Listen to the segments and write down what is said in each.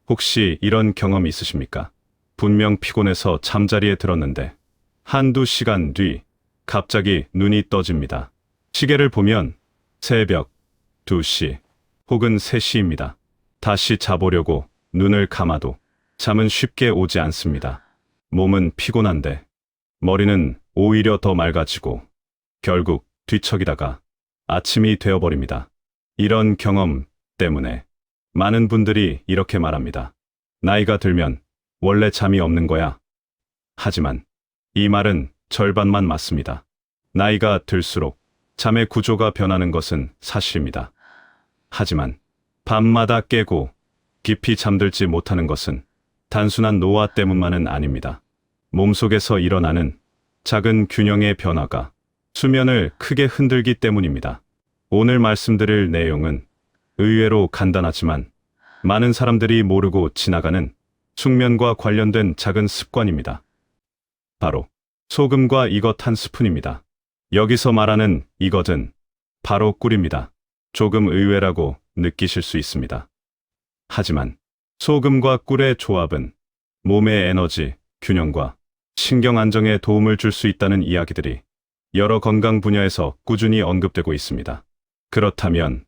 혹시 이런 경험 있으십니까? 분명 피곤해서 잠자리에 들었는데 한두 시간 뒤 갑자기 눈이 떠집니다. 시계를 보면 새벽 2시 혹은 3시입니다. 다시 자보려고 눈을 감아도 잠은 쉽게 오지 않습니다. 몸은 피곤한데 머리는 오히려 더 맑아지고 결국 뒤척이다가 아침이 되어버립니다. 이런 경험 때문에 많은 분들이 이렇게 말합니다. 나이가 들면 원래 잠이 없는 거야. 하지만 이 말은 절반만 맞습니다. 나이가 들수록 잠의 구조가 변하는 것은 사실입니다. 하지만 밤마다 깨고 깊이 잠들지 못하는 것은 단순한 노화 때문만은 아닙니다. 몸속에서 일어나는 작은 균형의 변화가 수면을 크게 흔들기 때문입니다. 오늘 말씀드릴 내용은 의외로 간단하지만 많은 사람들이 모르고 지나가는 숙면과 관련된 작은 습관입니다. 바로 소금과 이것 한 스푼입니다. 여기서 말하는 이것은 바로 꿀입니다. 조금 의외라고 느끼실 수 있습니다. 하지만 소금과 꿀의 조합은 몸의 에너지, 균형과 신경 안정에 도움을 줄 수 있다는 이야기들이 여러 건강 분야에서 꾸준히 언급되고 있습니다. 그렇다면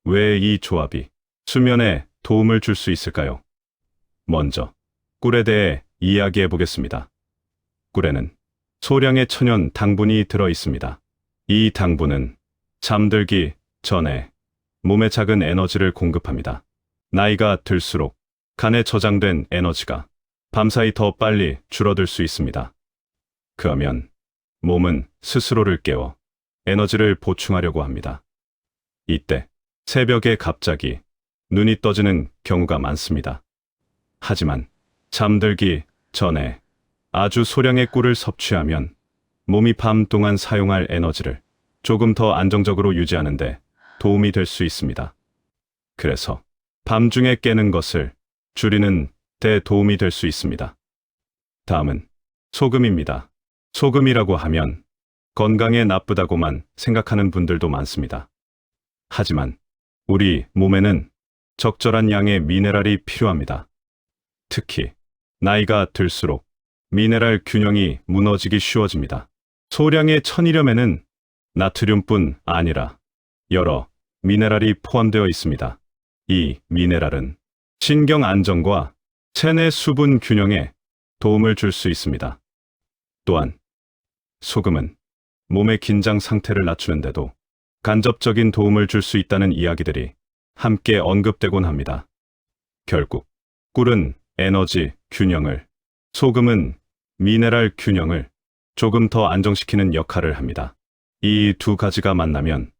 왜 이 조합이 수면에 도움을 줄 수 있을까요? 먼저 꿀에 대해 이야기해 보겠습니다. 꿀에는 소량의 천연 당분이 들어 있습니다. 이 당분은 잠들기 전에 몸에 작은 에너지를 공급합니다. 나이가 들수록 간에 저장된 에너지가 밤사이 더 빨리 줄어들 수 있습니다. 그러면 몸은 스스로를 깨워 에너지를 보충하려고 합니다. 이때 새벽에 갑자기 눈이 떠지는 경우가 많습니다. 하지만 잠들기 전에 아주 소량의 꿀을 섭취하면 몸이 밤 동안 사용할 에너지를 조금 더 안정적으로 유지하는데 도움이 될 수 있습니다. 그래서 밤중에 깨는 것을 줄이는 데 도움이 될 수 있습니다. 다음은 소금입니다. 소금이라고 하면 건강에 나쁘다고만 생각하는 분들도 많습니다. 하지만 우리 몸에는 적절한 양의 미네랄이 필요합니다. 특히 나이가 들수록 미네랄 균형이 무너지기 쉬워집니다. 소량의 천일염에는 나트륨뿐 아니라 여러 미네랄이 포함되어 있습니다. 이 미네랄은 신경 안정과 체내 수분 균형에 도움을 줄 수 있습니다. 또한 소금은 몸의 긴장 상태를 낮추는데도 간접적인 도움을 줄 수 있다는 이야기들이 함께 언급되곤 합니다. 결국 꿀은 에너지 균형을, 소금은 미네랄 균형을 조금 더 안정시키는 역할을 합니다. 이 두 가지가 만나면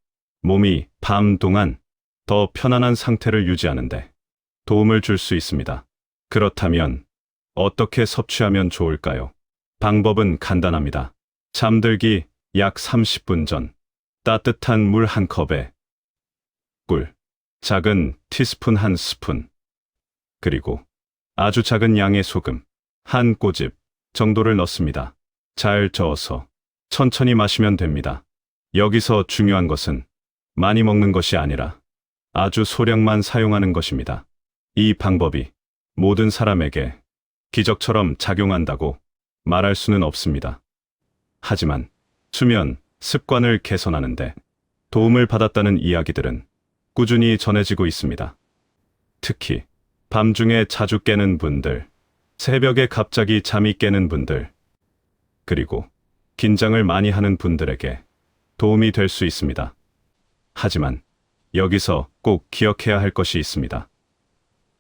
몸이 밤 동안 더 편안한 상태를 유지하는데 도움을 줄 수 있습니다. 그렇다면 어떻게 섭취하면 좋을까요? 방법은 간단합니다. 잠들기 약 30분 전 따뜻한 물 한 컵에 꿀, 작은 티스푼 한 스푼, 그리고 아주 작은 양의 소금, 한 꼬집 정도를 넣습니다. 잘 저어서 천천히 마시면 됩니다. 여기서 중요한 것은 많이 먹는 것이 아니라 아주 소량만 사용하는 것입니다. 이 방법이 모든 사람에게 기적처럼 작용한다고 말할 수는 없습니다. 하지만 수면 습관을 개선하는데 도움을 받았다는 이야기들은 꾸준히 전해지고 있습니다. 특히 밤중에 자주 깨는 분들, 새벽에 갑자기 잠이 깨는 분들, 그리고 긴장을 많이 하는 분들에게 도움이 될 수 있습니다. 하지만 여기서 꼭 기억해야 할 것이 있습니다.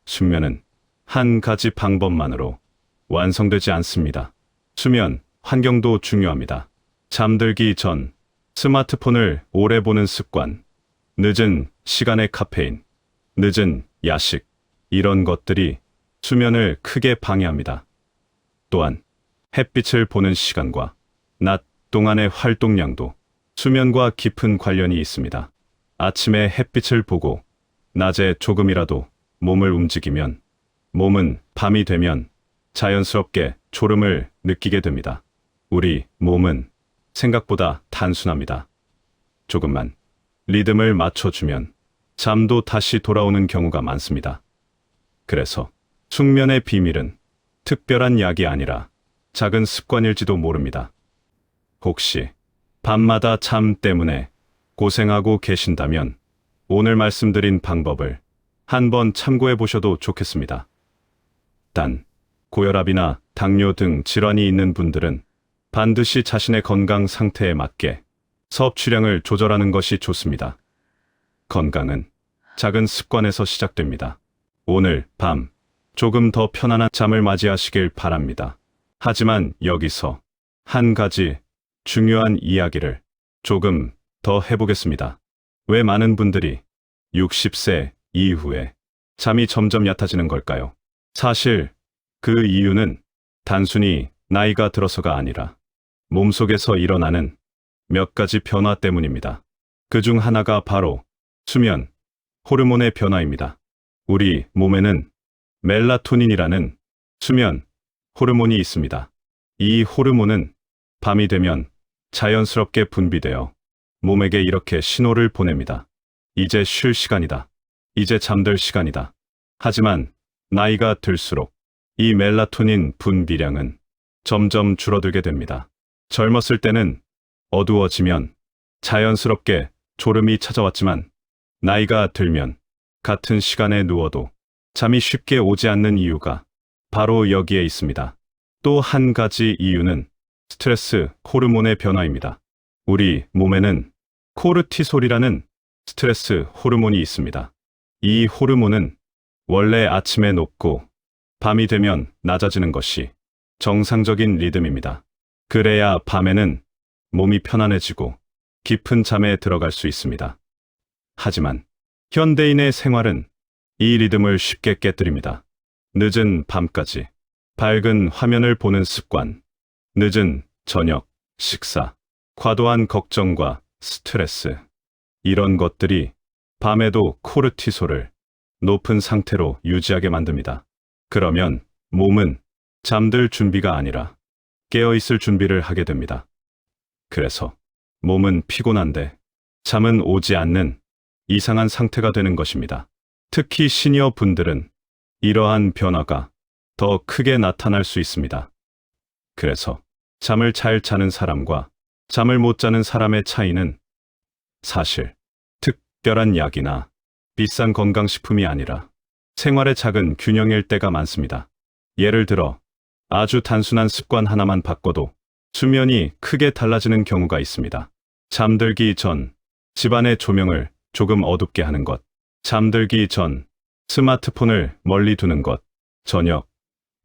숙면은 한 가지 방법만으로 완성되지 않습니다. 수면 환경도 중요합니다. 잠들기 전 스마트폰을 오래 보는 습관, 늦은 시간의 카페인, 늦은 야식, 이런 것들이 수면을 크게 방해합니다. 또한 햇빛을 보는 시간과 낮 동안의 활동량도 수면과 깊은 관련이 있습니다. 아침에 햇빛을 보고 낮에 조금이라도 몸을 움직이면 몸은 밤이 되면 자연스럽게 졸음을 느끼게 됩니다. 우리 몸은 생각보다 단순합니다. 조금만 리듬을 맞춰주면 잠도 다시 돌아오는 경우가 많습니다. 그래서 숙면의 비밀은 특별한 약이 아니라 작은 습관일지도 모릅니다. 혹시 밤마다 잠 때문에 고생하고 계신다면 오늘 말씀드린 방법을 한번 참고해 보셔도 좋겠습니다. 단, 고혈압이나 당뇨 등 질환이 있는 분들은 반드시 자신의 건강 상태에 맞게 섭취량을 조절하는 것이 좋습니다. 건강은 작은 습관에서 시작됩니다. 오늘 밤 조금 더 편안한 잠을 맞이하시길 바랍니다. 하지만 여기서 한 가지 중요한 이야기를 조금 더 해보겠습니다. 왜 많은 분들이 60세 이후에 잠이 점점 얕아지는 걸까요? 사실 그 이유는 단순히 나이가 들어서가 아니라 몸속에서 일어나는 몇 가지 변화 때문입니다. 그 중 하나가 바로 수면, 호르몬의 변화입니다. 우리 몸에는 멜라토닌이라는 수면 호르몬이 있습니다. 이 호르몬은 밤이 되면 자연스럽게 분비되어 몸에게 이렇게 신호를 보냅니다. 이제 쉴 시간이다. 이제 잠들 시간이다. 하지만 나이가 들수록 이 멜라토닌 분비량은 점점 줄어들게 됩니다. 젊었을 때는 어두워지면 자연스럽게 졸음이 찾아왔지만 나이가 들면 같은 시간에 누워도 잠이 쉽게 오지 않는 이유가 바로 여기에 있습니다. 또 한 가지 이유는 스트레스 호르몬의 변화입니다. 우리 몸에는 코르티솔이라는 스트레스 호르몬이 있습니다. 이 호르몬은 원래 아침에 높고 밤이 되면 낮아지는 것이 정상적인 리듬입니다. 그래야 밤에는 몸이 편안해지고 깊은 잠에 들어갈 수 있습니다. 하지만 현대인의 생활은 이 리듬을 쉽게 깨뜨립니다. 늦은 밤까지 밝은 화면을 보는 습관, 늦은 저녁, 식사, 과도한 걱정과 스트레스, 이런 것들이 밤에도 코르티솔을 높은 상태로 유지하게 만듭니다. 그러면 몸은 잠들 준비가 아니라 깨어있을 준비를 하게 됩니다. 그래서 몸은 피곤한데 잠은 오지 않는 이상한 상태가 되는 것입니다. 특히 시니어 분들은 이러한 변화가 더 크게 나타날 수 있습니다. 그래서 잠을 잘 자는 사람과 잠을 못 자는 사람의 차이는 사실 특별한 약이나 비싼 건강식품이 아니라 생활의 작은 균형일 때가 많습니다. 예를 들어 아주 단순한 습관 하나만 바꿔도 수면이 크게 달라지는 경우가 있습니다. 잠들기 전 집안의 조명을 조금 어둡게 하는 것, 잠들기 전 스마트폰을 멀리 두는 것, 저녁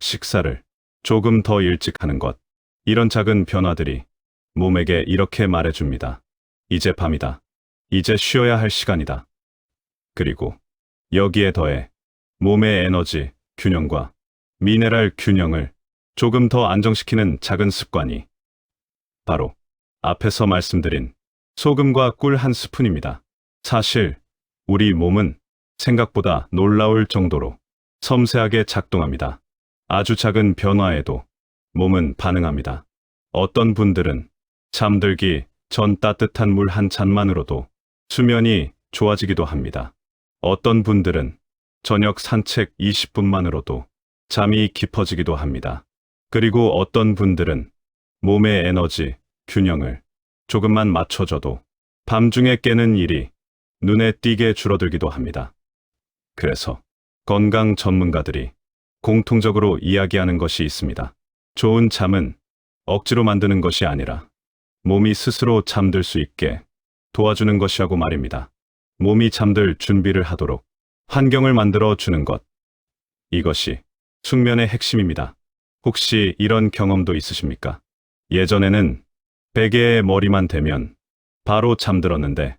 식사를 조금 더 일찍 하는 것, 이런 작은 변화들이 몸에게 이렇게 말해줍니다. 이제 밤이다. 이제 쉬어야 할 시간이다. 그리고 여기에 더해 몸의 에너지 균형과 미네랄 균형을 조금 더 안정시키는 작은 습관이 바로 앞에서 말씀드린 소금과 꿀 한 스푼입니다. 사실 우리 몸은 생각보다 놀라울 정도로 섬세하게 작동합니다. 아주 작은 변화에도 몸은 반응합니다. 어떤 분들은 잠들기 전 따뜻한 물 한 잔만으로도 수면이 좋아지기도 합니다. 어떤 분들은 저녁 산책 20분만으로도 잠이 깊어지기도 합니다. 그리고 어떤 분들은 몸의 에너지 균형을 조금만 맞춰줘도 밤중에 깨는 일이 눈에 띄게 줄어들기도 합니다. 그래서 건강 전문가들이 공통적으로 이야기하는 것이 있습니다. 좋은 잠은 억지로 만드는 것이 아니라 몸이 스스로 잠들 수 있게 도와주는 것이라고 말입니다. 몸이 잠들 준비를 하도록 환경을 만들어 주는 것. 이것이 숙면의 핵심입니다. 혹시 이런 경험도 있으십니까? 예전에는 베개에 머리만 대면 바로 잠들었는데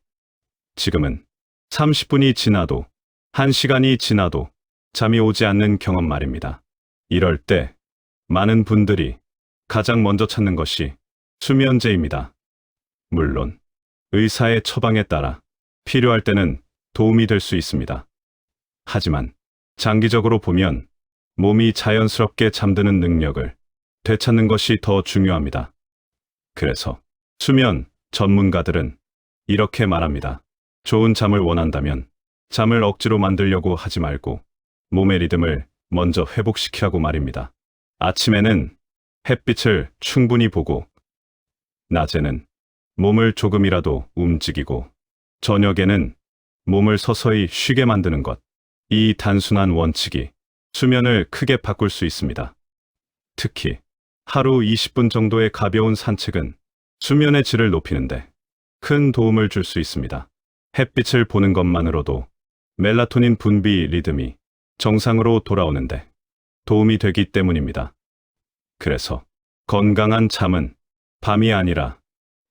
지금은 30분이 지나도 1시간이 지나도 잠이 오지 않는 경험 말입니다. 이럴 때 많은 분들이 가장 먼저 찾는 것이 수면제입니다. 물론 의사의 처방에 따라 필요할 때는 도움이 될 수 있습니다. 하지만 장기적으로 보면 몸이 자연스럽게 잠드는 능력을 되찾는 것이 더 중요합니다. 그래서 수면 전문가들은 이렇게 말합니다. 좋은 잠을 원한다면 잠을 억지로 만들려고 하지 말고 몸의 리듬을 먼저 회복시키라고 말입니다. 아침에는 햇빛을 충분히 보고, 낮에는 몸을 조금이라도 움직이고, 저녁에는 몸을 서서히 쉬게 만드는 것. 이 단순한 원칙이 수면을 크게 바꿀 수 있습니다. 특히 하루 20분 정도의 가벼운 산책은 수면의 질을 높이는데 큰 도움을 줄 수 있습니다. 햇빛을 보는 것만으로도 멜라토닌 분비 리듬이 정상으로 돌아오는데 도움이 되기 때문입니다. 그래서 건강한 잠은 밤이 아니라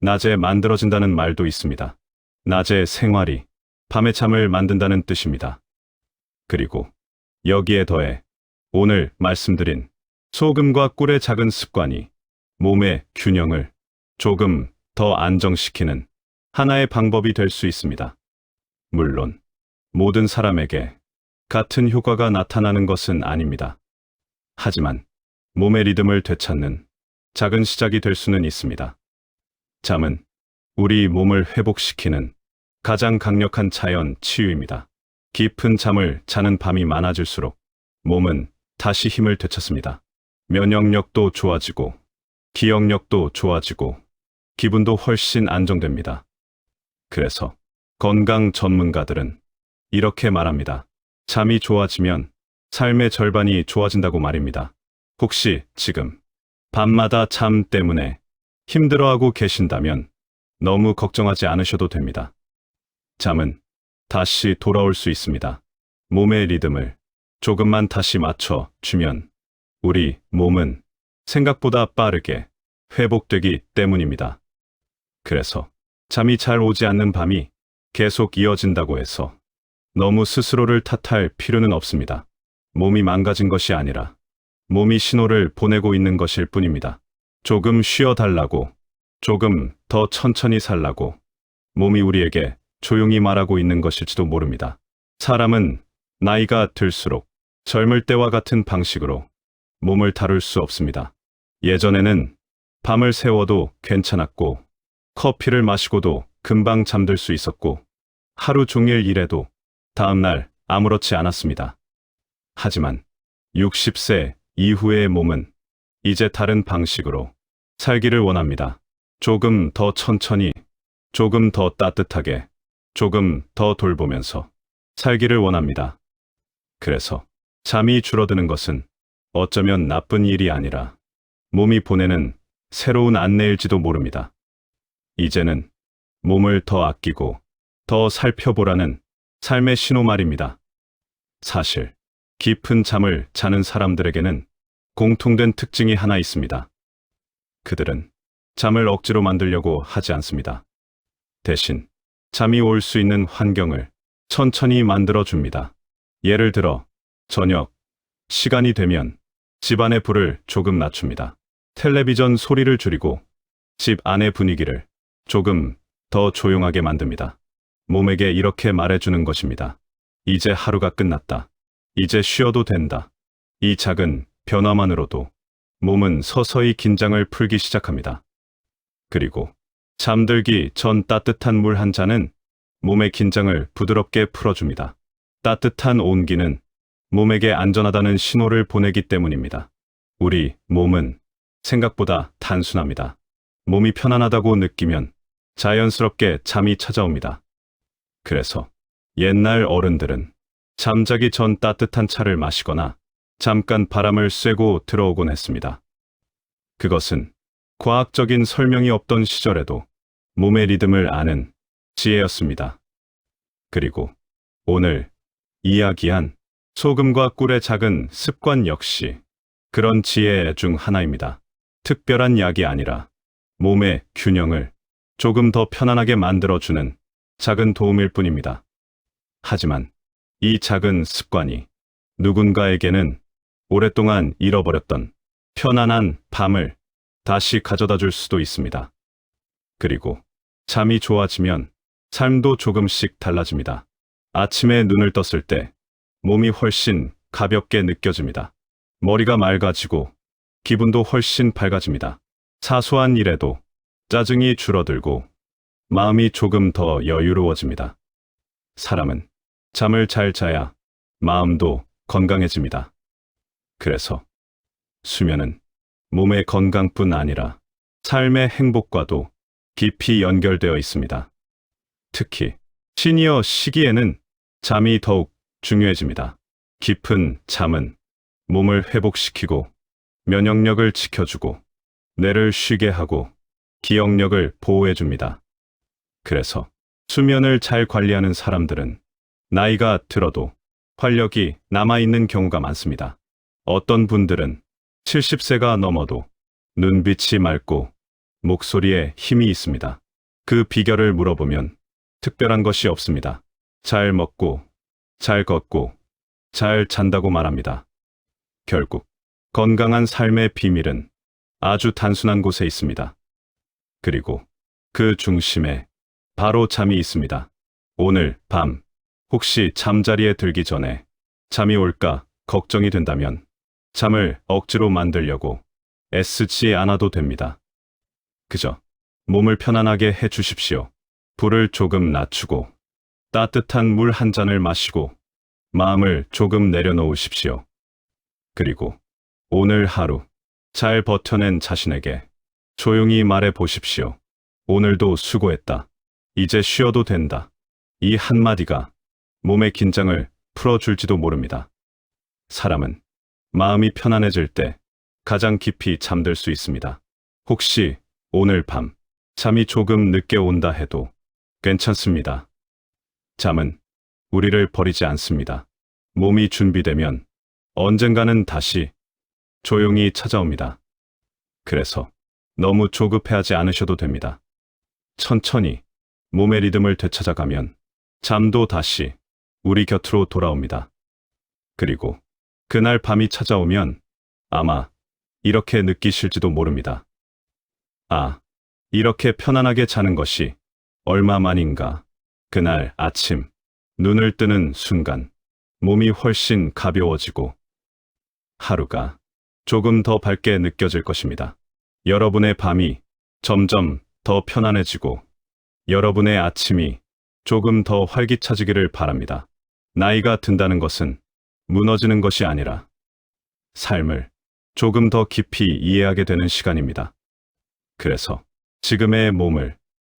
낮에 만들어진다는 말도 있습니다. 낮의 생활이 밤의 잠을 만든다는 뜻입니다. 그리고 여기에 더해 오늘 말씀드린 소금과 꿀의 작은 습관이 몸의 균형을 조금 더 안정시키는 하나의 방법이 될 수 있습니다. 물론 모든 사람에게 같은 효과가 나타나는 것은 아닙니다. 하지만 몸의 리듬을 되찾는 작은 시작이 될 수는 있습니다. 잠은 우리 몸을 회복시키는 가장 강력한 자연 치유입니다. 깊은 잠을 자는 밤이 많아질수록 몸은 다시 힘을 되찾습니다. 면역력도 좋아지고, 기억력도 좋아지고, 기분도 훨씬 안정됩니다. 그래서 건강 전문가들은 이렇게 말합니다. 잠이 좋아지면 삶의 절반이 좋아진다고 말입니다. 혹시 지금 밤마다 잠 때문에 힘들어하고 계신다면 너무 걱정하지 않으셔도 됩니다. 잠은 다시 돌아올 수 있습니다. 몸의 리듬을 조금만 다시 맞춰 주면 우리 몸은 생각보다 빠르게 회복되기 때문입니다. 그래서 잠이 잘 오지 않는 밤이 계속 이어진다고 해서 너무 스스로를 탓할 필요는 없습니다. 몸이 망가진 것이 아니라 몸이 신호를 보내고 있는 것일 뿐입니다. 조금 쉬어달라고, 조금 더 천천히 살라고 몸이 우리에게 조용히 말하고 있는 것일지도 모릅니다. 사람은 나이가 들수록 젊을 때와 같은 방식으로 몸을 다룰 수 없습니다. 예전에는 밤을 새워도 괜찮았고, 커피를 마시고도 금방 잠들 수 있었고, 하루 종일 일해도 다음날 아무렇지 않았습니다. 하지만 60세 이후의 몸은 이제 다른 방식으로 살기를 원합니다. 조금 더 천천히, 조금 더 따뜻하게, 조금 더 돌보면서 살기를 원합니다. 그래서 잠이 줄어드는 것은 어쩌면 나쁜 일이 아니라 몸이 보내는 새로운 안내일지도 모릅니다. 이제는 몸을 더 아끼고 더 살펴보라는 삶의 신호 말입니다. 사실 깊은 잠을 자는 사람들에게는 공통된 특징이 하나 있습니다. 그들은 잠을 억지로 만들려고 하지 않습니다. 대신 잠이 올 수 있는 환경을 천천히 만들어 줍니다. 예를 들어 저녁 시간이 되면 집안의 불을 조금 낮춥니다. 텔레비전 소리를 줄이고 집 안의 분위기를 조금 더 조용하게 만듭니다. 몸에게 이렇게 말해주는 것입니다. 이제 하루가 끝났다. 이제 쉬어도 된다. 이 작은 변화만으로도 몸은 서서히 긴장을 풀기 시작합니다. 그리고 잠들기 전 따뜻한 물 한 잔은 몸의 긴장을 부드럽게 풀어줍니다. 따뜻한 온기는 몸에게 안전하다는 신호를 보내기 때문입니다. 우리 몸은 생각보다 단순합니다. 몸이 편안하다고 느끼면 자연스럽게 잠이 찾아옵니다. 그래서 옛날 어른들은 잠자기 전 따뜻한 차를 마시거나 잠깐 바람을 쐬고 들어오곤 했습니다. 그것은 과학적인 설명이 없던 시절에도 몸의 리듬을 아는 지혜였습니다. 그리고 오늘 이야기한 소금과 꿀의 작은 습관 역시 그런 지혜 중 하나입니다. 특별한 약이 아니라 몸의 균형을 조금 더 편안하게 만들어주는 작은 도움일 뿐입니다. 하지만 이 작은 습관이 누군가에게는 오랫동안 잃어버렸던 편안한 밤을 다시 가져다 줄 수도 있습니다. 그리고 잠이 좋아지면 삶도 조금씩 달라집니다. 아침에 눈을 떴을 때 몸이 훨씬 가볍게 느껴집니다. 머리가 맑아지고 기분도 훨씬 밝아집니다. 사소한 일에도 짜증이 줄어들고 마음이 조금 더 여유로워집니다. 사람은 잠을 잘 자야 마음도 건강해집니다. 그래서 수면은 몸의 건강뿐 아니라 삶의 행복과도 깊이 연결되어 있습니다. 특히 시니어 시기에는 잠이 더욱 중요해집니다. 깊은 잠은 몸을 회복시키고 면역력을 지켜주고 뇌를 쉬게 하고 기억력을 보호해줍니다. 그래서 수면을 잘 관리하는 사람들은 나이가 들어도 활력이 남아있는 경우가 많습니다. 어떤 분들은 70세가 넘어도 눈빛이 맑고 목소리에 힘이 있습니다. 그 비결을 물어보면 특별한 것이 없습니다. 잘 먹고, 잘 걷고, 잘 잔다고 말합니다. 결국 건강한 삶의 비밀은 아주 단순한 곳에 있습니다. 그리고 그 중심에 바로 잠이 있습니다. 오늘 밤 혹시 잠자리에 들기 전에 잠이 올까 걱정이 된다면 잠을 억지로 만들려고 애쓰지 않아도 됩니다. 그저 몸을 편안하게 해 주십시오. 불을 조금 낮추고 따뜻한 물 한 잔을 마시고 마음을 조금 내려놓으십시오. 그리고 오늘 하루 잘 버텨낸 자신에게 조용히 말해 보십시오. 오늘도 수고했다. 이제 쉬어도 된다. 이 한마디가 몸의 긴장을 풀어줄지도 모릅니다. 사람은 마음이 편안해질 때 가장 깊이 잠들 수 있습니다. 혹시 오늘 밤 잠이 조금 늦게 온다 해도 괜찮습니다. 잠은 우리를 버리지 않습니다. 몸이 준비되면 언젠가는 다시 조용히 찾아옵니다. 그래서 너무 조급해하지 않으셔도 됩니다. 천천히 몸의 리듬을 되찾아가면 잠도 다시 우리 곁으로 돌아옵니다. 그리고 그날 밤이 찾아오면 아마 이렇게 느끼실지도 모릅니다. 아, 이렇게 편안하게 자는 것이 얼마만인가. 그날 아침 눈을 뜨는 순간 몸이 훨씬 가벼워지고 하루가 조금 더 밝게 느껴질 것입니다. 여러분의 밤이 점점 더 편안해지고 여러분의 아침이 조금 더 활기차지기를 바랍니다. 나이가 든다는 것은 무너지는 것이 아니라 삶을 조금 더 깊이 이해하게 되는 시간입니다. 그래서 지금의 몸을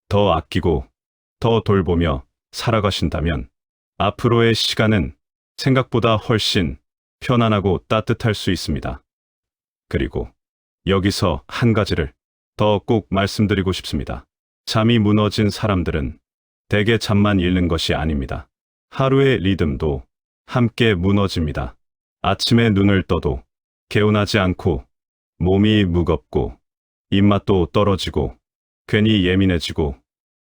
더 아끼고 더 돌보며 살아가신다면 앞으로의 시간은 생각보다 훨씬 편안하고 따뜻할 수 있습니다. 그리고 여기서 한 가지를 더 꼭 말씀드리고 싶습니다. 잠이 무너진 사람들은 대개 잠만 잃는 것이 아닙니다. 하루의 리듬도 함께 무너집니다. 아침에 눈을 떠도 개운하지 않고 몸이 무겁고 입맛도 떨어지고 괜히 예민해지고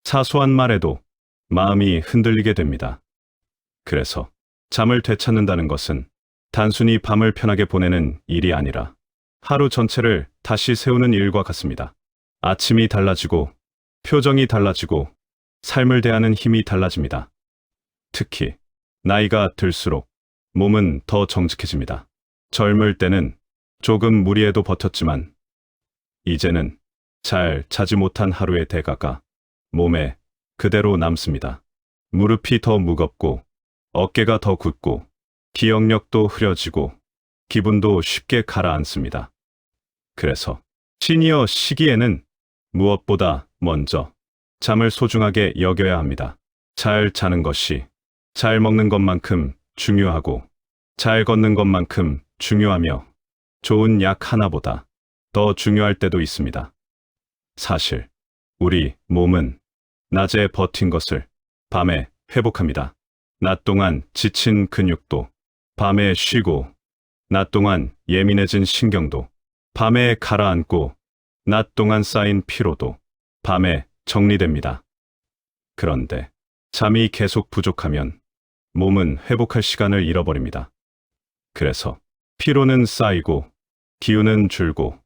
사소한 말에도 마음이 흔들리게 됩니다. 그래서 잠을 되찾는다는 것은 단순히 밤을 편하게 보내는 일이 아니라 하루 전체를 다시 세우는 일과 같습니다. 아침이 달라지고 표정이 달라지고 삶을 대하는 힘이 달라집니다. 특히 나이가 들수록 몸은 더 정직해집니다. 젊을 때는 조금 무리해도 버텼지만 이제는 잘 자지 못한 하루의 대가가 몸에 그대로 남습니다. 무릎이 더 무겁고 어깨가 더 굳고 기억력도 흐려지고 기분도 쉽게 가라앉습니다. 그래서 시니어 시기에는 무엇보다 먼저 잠을 소중하게 여겨야 합니다. 잘 자는 것이 잘 먹는 것만큼 중요하고 잘 걷는 것만큼 중요하며 좋은 약 하나보다 더 중요할 때도 있습니다. 사실 우리 몸은 낮에 버틴 것을 밤에 회복합니다. 낮 동안 지친 근육도 밤에 쉬고 낮 동안 예민해진 신경도 밤에 가라앉고 낮 동안 쌓인 피로도 밤에 정리됩니다. 그런데 잠이 계속 부족하면 몸은 회복할 시간을 잃어버립니다. 그래서 피로는 쌓이고 기운은 줄고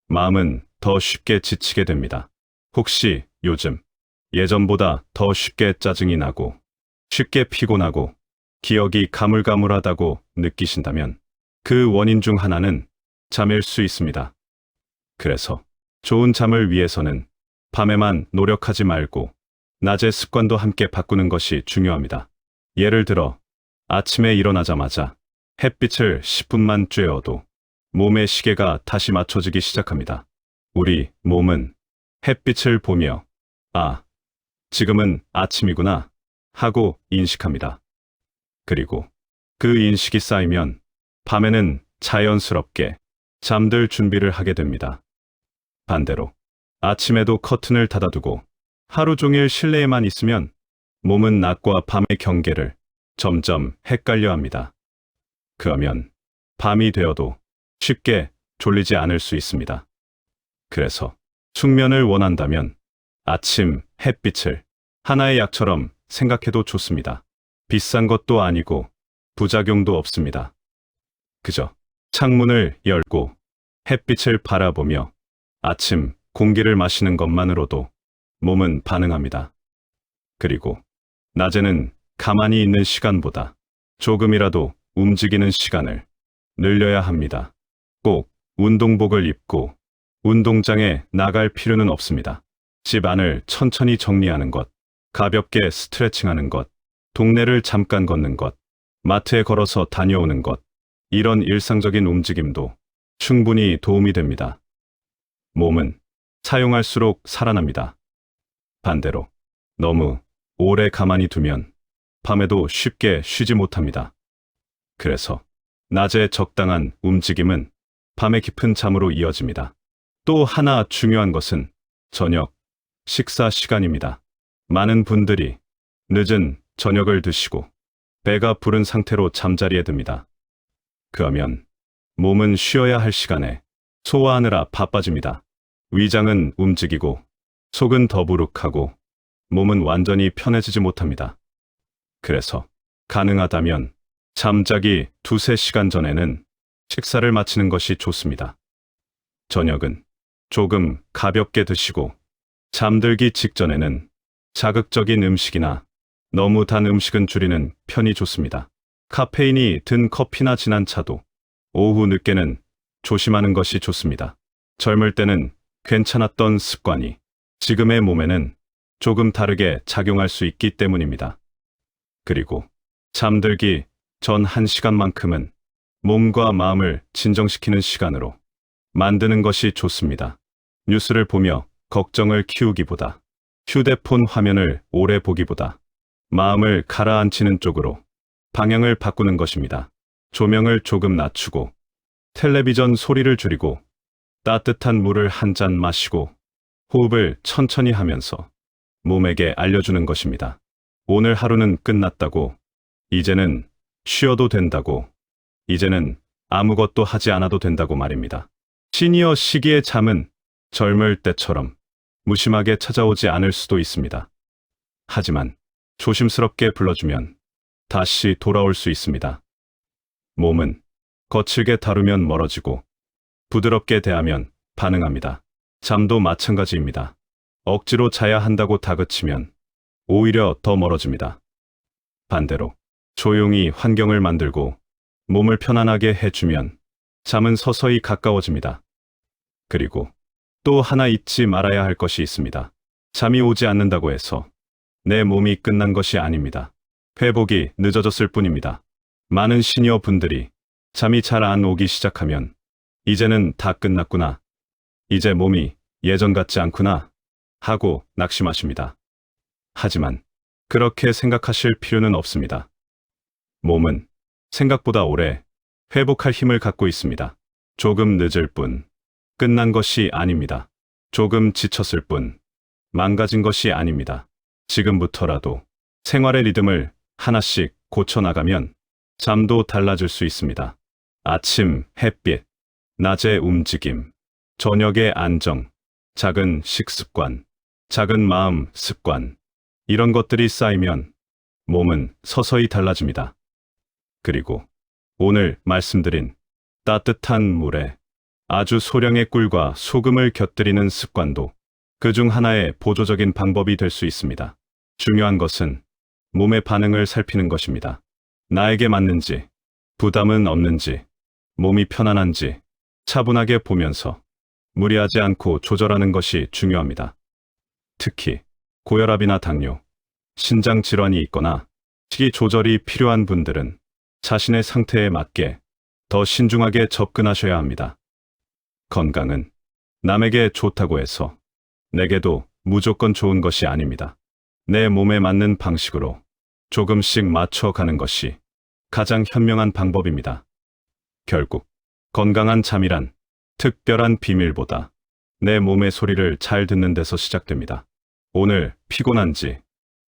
마음은 더 쉽게 지치게 됩니다. 혹시 요즘 예전보다 더 쉽게 짜증이 나고 쉽게 피곤하고 기억이 가물가물하다고 느끼신다면 그 원인 중 하나는 잠일 수 있습니다. 그래서 좋은 잠을 위해서는 밤에만 노력하지 말고 낮의 습관도 함께 바꾸는 것이 중요합니다. 예를 들어 아침에 일어나자마자 햇빛을 10분만 쬐어도 몸의 시계가 다시 맞춰지기 시작합니다. 우리 몸은 햇빛을 보며 아, 지금은 아침이구나 하고 인식합니다. 그리고 그 인식이 쌓이면 밤에는 자연스럽게 잠들 준비를 하게 됩니다. 반대로 아침에도 커튼을 닫아두고 하루 종일 실내에만 있으면 몸은 낮과 밤의 경계를 점점 헷갈려 합니다. 그러면 밤이 되어도 쉽게 졸리지 않을 수 있습니다. 그래서 숙면을 원한다면 아침 햇빛을 하나의 약처럼 생각해도 좋습니다. 비싼 것도 아니고 부작용도 없습니다. 그저 창문을 열고 햇빛을 바라보며 아침 공기를 마시는 것만으로도 몸은 반응합니다. 그리고 낮에는 가만히 있는 시간보다 조금이라도 움직이는 시간을 늘려야 합니다. 꼭 운동복을 입고 운동장에 나갈 필요는 없습니다. 집 안을 천천히 정리하는 것, 가볍게 스트레칭하는 것, 동네를 잠깐 걷는 것, 마트에 걸어서 다녀오는 것, 이런 일상적인 움직임도 충분히 도움이 됩니다. 몸은 사용할수록 살아납니다. 반대로 너무 오래 가만히 두면 밤에도 쉽게 쉬지 못합니다. 그래서 낮에 적당한 움직임은 밤에 깊은 잠으로 이어집니다. 또 하나 중요한 것은 저녁 식사 시간입니다. 많은 분들이 늦은 저녁을 드시고 배가 부른 상태로 잠자리에 듭니다. 그러면 몸은 쉬어야 할 시간에 소화하느라 바빠집니다. 위장은 움직이고 속은 더부룩하고 몸은 완전히 편해지지 못합니다. 그래서 가능하다면 잠자기 2~3시간 전에는 식사를 마치는 것이 좋습니다. 저녁은 조금 가볍게 드시고 잠들기 직전에는 자극적인 음식이나 너무 단 음식은 줄이는 편이 좋습니다. 카페인이 든 커피나 진한 차도 오후 늦게는 조심하는 것이 좋습니다. 젊을 때는 괜찮았던 습관이 지금의 몸에는 조금 다르게 작용할 수 있기 때문입니다. 그리고 잠들기 전 1시간만큼은 몸과 마음을 진정시키는 시간으로 만드는 것이 좋습니다. 뉴스를 보며 걱정을 키우기보다 휴대폰 화면을 오래 보기보다 마음을 가라앉히는 쪽으로 방향을 바꾸는 것입니다. 조명을 조금 낮추고 텔레비전 소리를 줄이고 따뜻한 물을 한 잔 마시고 호흡을 천천히 하면서 몸에게 알려주는 것입니다. 오늘 하루는 끝났다고, 이제는 쉬어도 된다고, 이제는 아무것도 하지 않아도 된다고 말입니다. 시니어 시기의 잠은 젊을 때처럼 무심하게 찾아오지 않을 수도 있습니다. 하지만 조심스럽게 불러주면 다시 돌아올 수 있습니다. 몸은 거칠게 다루면 멀어지고 부드럽게 대하면 반응합니다. 잠도 마찬가지입니다. 억지로 자야 한다고 다그치면 오히려 더 멀어집니다. 반대로 조용히 환경을 만들고 몸을 편안하게 해주면 잠은 서서히 가까워집니다. 그리고 또 하나 잊지 말아야 할 것이 있습니다. 잠이 오지 않는다고 해서 내 몸이 끝난 것이 아닙니다. 회복이 늦어졌을 뿐입니다. 많은 시니어 분들이 잠이 잘 안 오기 시작하면 이제는 다 끝났구나, 이제 몸이 예전 같지 않구나 하고 낙심하십니다. 하지만 그렇게 생각하실 필요는 없습니다. 몸은 생각보다 오래 회복할 힘을 갖고 있습니다. 조금 늦을 뿐 끝난 것이 아닙니다. 조금 지쳤을 뿐 망가진 것이 아닙니다. 지금부터라도 생활의 리듬을 하나씩 고쳐나가면 잠도 달라질 수 있습니다. 아침 햇빛, 낮의 움직임, 저녁의 안정, 작은 식습관, 작은 마음 습관, 이런 것들이 쌓이면 몸은 서서히 달라집니다. 그리고 오늘 말씀드린 따뜻한 물에 아주 소량의 꿀과 소금을 곁들이는 습관도 그중 하나의 보조적인 방법이 될 수 있습니다. 중요한 것은 몸의 반응을 살피는 것입니다. 나에게 맞는지, 부담은 없는지, 몸이 편안한지 차분하게 보면서 무리하지 않고 조절하는 것이 중요합니다. 특히 고혈압이나 당뇨, 신장 질환이 있거나 식이 조절이 필요한 분들은 자신의 상태에 맞게 더 신중하게 접근하셔야 합니다. 건강은 남에게 좋다고 해서 내게도 무조건 좋은 것이 아닙니다. 내 몸에 맞는 방식으로 조금씩 맞춰가는 것이 가장 현명한 방법입니다. 결국 건강한 잠이란 특별한 비밀보다 내 몸의 소리를 잘 듣는 데서 시작됩니다. 오늘 피곤한지,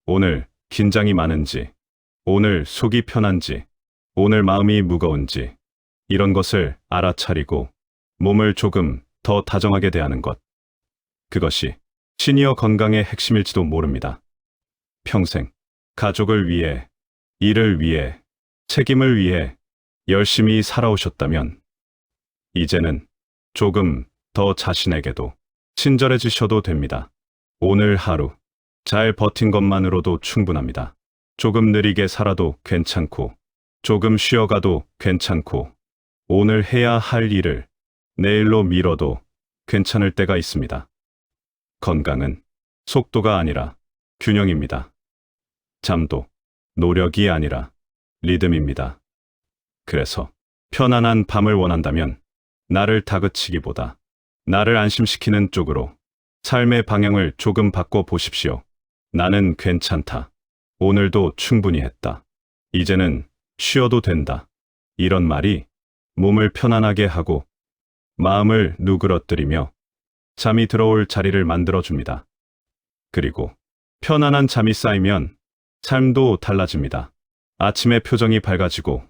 오늘 긴장이 많은지, 오늘 속이 편한지, 오늘 마음이 무거운지, 이런 것을 알아차리고 몸을 조금 더 다정하게 대하는 것. 그것이 시니어 건강의 핵심일지도 모릅니다. 평생 가족을 위해, 일을 위해, 책임을 위해 열심히 살아오셨다면 이제는 조금 더 자신에게도 친절해지셔도 됩니다. 오늘 하루 잘 버틴 것만으로도 충분합니다. 조금 느리게 살아도 괜찮고, 조금 쉬어가도 괜찮고, 오늘 해야 할 일을 내일로 미뤄도 괜찮을 때가 있습니다. 건강은 속도가 아니라 균형입니다. 잠도 노력이 아니라 리듬입니다. 그래서 편안한 밤을 원한다면 나를 다그치기보다 나를 안심시키는 쪽으로 삶의 방향을 조금 바꿔 보십시오. 나는 괜찮다. 오늘도 충분히 했다. 이제는 쉬어도 된다. 이런 말이 몸을 편안하게 하고 마음을 누그러뜨리며 잠이 들어올 자리를 만들어줍니다. 그리고 편안한 잠이 쌓이면 삶도 달라집니다. 아침에 표정이 밝아지고,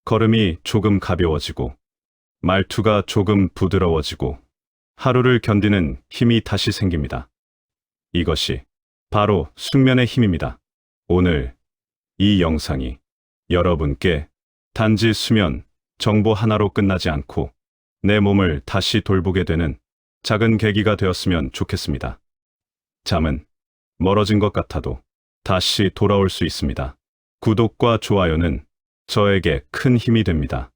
걸음이 조금 가벼워지고, 말투가 조금 부드러워지고, 하루를 견디는 힘이 다시 생깁니다. 이것이 바로 숙면의 힘입니다. 오늘 이 영상이 여러분께 단지 수면 정보 하나로 끝나지 않고 내 몸을 다시 돌보게 되는 작은 계기가 되었으면 좋겠습니다. 잠은 멀어진 것 같아도 다시 돌아올 수 있습니다. 구독과 좋아요는 저에게 큰 힘이 됩니다.